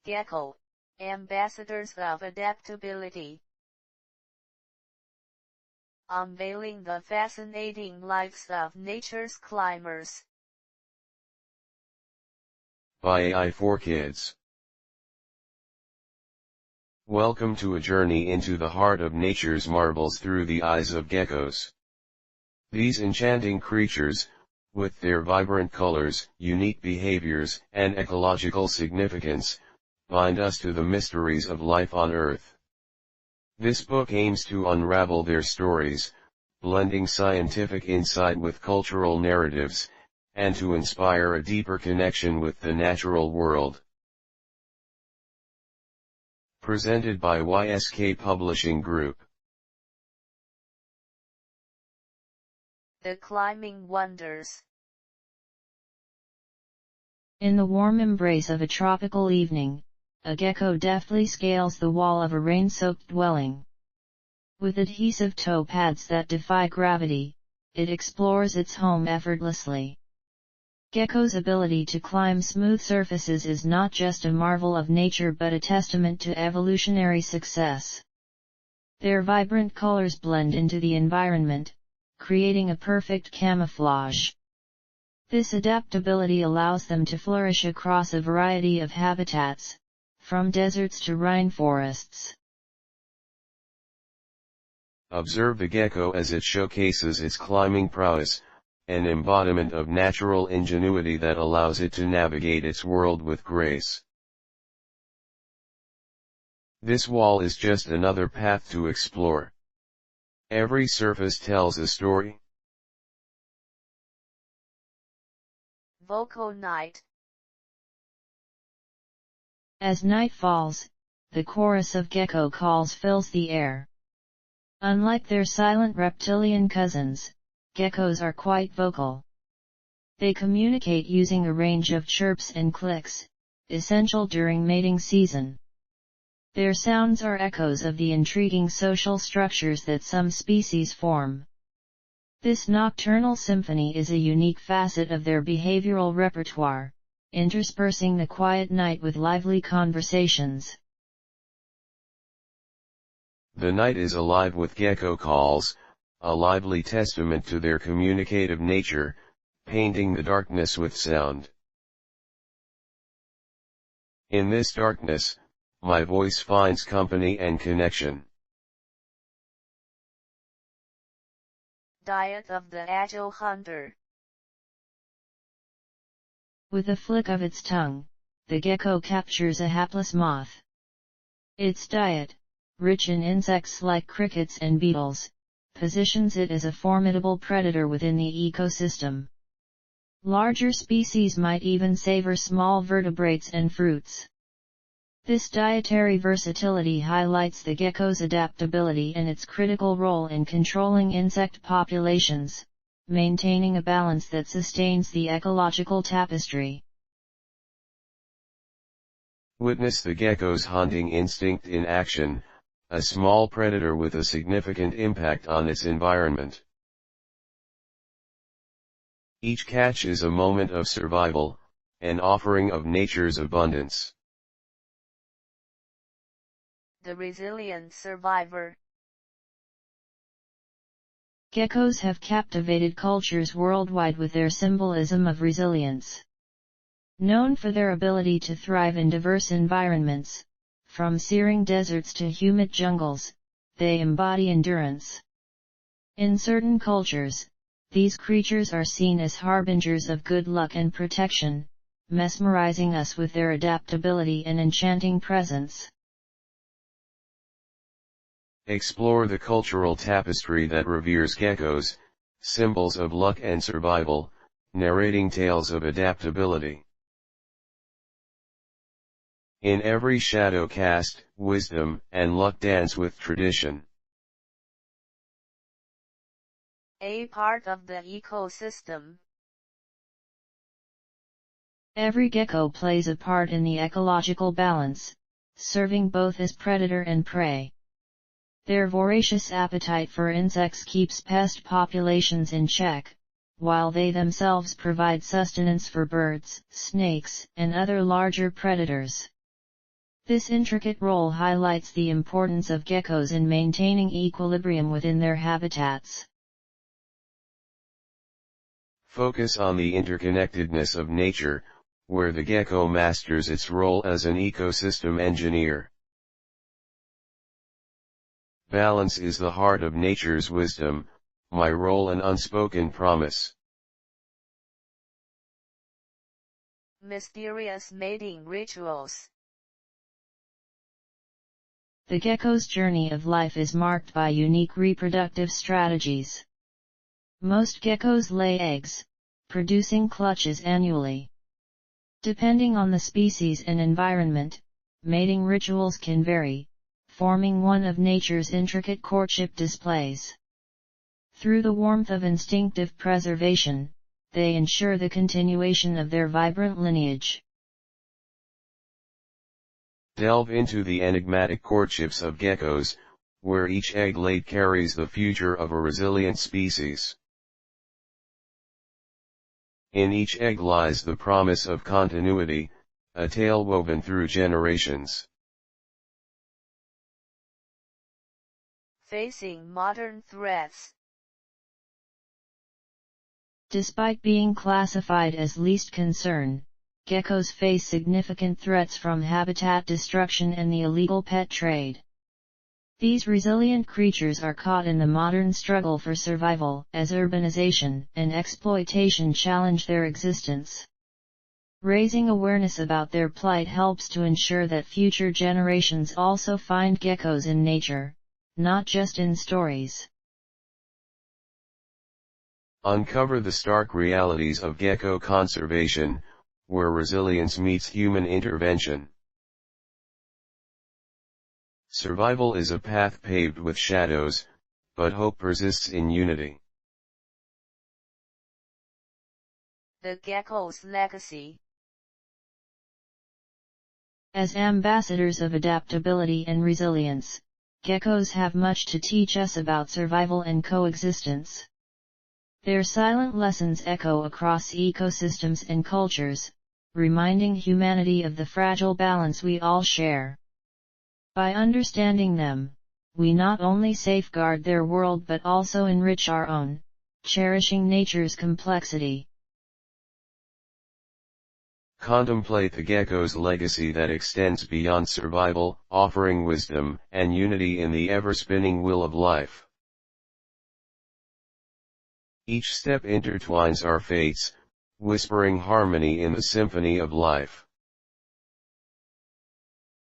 Gecko, ambassadors of adaptability. Unveiling the fascinating lives of nature's climbers. By AI for Kids. Welcome to a journey into the heart of nature's marvels through the eyes of geckos. These enchanting creatures, with their vibrant colors, unique behaviors, and ecological significance, bind us to the mysteries of life on Earth. This book aims to unravel their stories, blending scientific insight with cultural narratives, and to inspire a deeper connection with the natural world. Presented by YSK Publishing Group. The Climbing Wonders. In the warm embrace of a tropical evening, a gecko deftly scales the wall of a rain-soaked dwelling. With adhesive toe pads that defy gravity, it explores its home effortlessly. Gecko's ability to climb smooth surfaces is not just a marvel of nature but a testament to evolutionary success. Their vibrant colors blend into the environment, creating a perfect camouflage. This adaptability allows them to flourish across a variety of habitats, from deserts to rainforests. Observe the gecko as it showcases its climbing prowess, an embodiment of natural ingenuity that allows it to navigate its world with grace. This wall is just another path to explore. Every surface tells a story. Vocal Night. As night falls, the chorus of gecko calls fills the air. Unlike their silent reptilian cousins, geckos are quite vocal. They communicate using a range of chirps and clicks, essential during mating season. Their sounds are echoes of the intriguing social structures that some species form. This nocturnal symphony is a unique facet of their behavioral repertoire, interspersing the quiet night with lively conversations. The night is alive with gecko calls, a lively testament to their communicative nature, painting the darkness with sound. In this darkness, my voice finds company and connection. Diet of the Agile Hunter. With a flick of its tongue, the gecko captures a hapless moth. Its diet, rich in insects like crickets and beetles, positions it as a formidable predator within the ecosystem. Larger species might even savor small vertebrates and fruits. This dietary versatility highlights the gecko's adaptability and its critical role in controlling insect populations, maintaining a balance that sustains the ecological tapestry. Witness the gecko's hunting instinct in action, a small predator with a significant impact on its environment. Each catch is a moment of survival, an offering of nature's abundance. The Resilient Survivor. Geckos have captivated cultures worldwide with their symbolism of resilience. Known for their ability to thrive in diverse environments, from searing deserts to humid jungles, they embody endurance. In certain cultures, these creatures are seen as harbingers of good luck and protection, mesmerizing us with their adaptability and enchanting presence. Explore the cultural tapestry that reveres geckos, symbols of luck and survival, narrating tales of adaptability. In every shadow cast, wisdom and luck dance with tradition. A part of the ecosystem. Every gecko plays a part in the ecological balance, serving both as predator and prey. Their voracious appetite for insects keeps pest populations in check, while they themselves provide sustenance for birds, snakes, and other larger predators. This intricate role highlights the importance of geckos in maintaining equilibrium within their habitats. Focus on the interconnectedness of nature, where the gecko masters its role as an ecosystem engineer. Balance is the heart of nature's wisdom, my role an unspoken promise. Mysterious mating rituals. The gecko's journey of life is marked by unique reproductive strategies. Most geckos lay eggs, producing clutches annually. Depending on the species and environment, mating rituals can vary, forming one of nature's intricate courtship displays. Through the warmth of instinctive preservation, they ensure the continuation of their vibrant lineage. Delve into the enigmatic courtships of geckos, where each egg laid carries the future of a resilient species. In each egg lies the promise of continuity, a tale woven through generations. Facing modern threats. Despite being classified as least concern, geckos face significant threats from habitat destruction and the illegal pet trade. These resilient creatures are caught in the modern struggle for survival, as urbanization and exploitation challenge their existence. Raising awareness about their plight helps to ensure that future generations also find geckos in nature, not just in stories. Uncover the stark realities of gecko conservation, where resilience meets human intervention. Survival is a path paved with shadows, but hope persists in unity. The gecko's legacy. As ambassadors of adaptability and resilience, geckos have much to teach us about survival and coexistence. Their silent lessons echo across ecosystems and cultures, reminding humanity of the fragile balance we all share. By understanding them, we not only safeguard their world but also enrich our own, cherishing nature's complexity. Contemplate the gecko's legacy that extends beyond survival, offering wisdom and unity in the ever-spinning wheel of life. Each step intertwines our fates, whispering harmony in the symphony of life.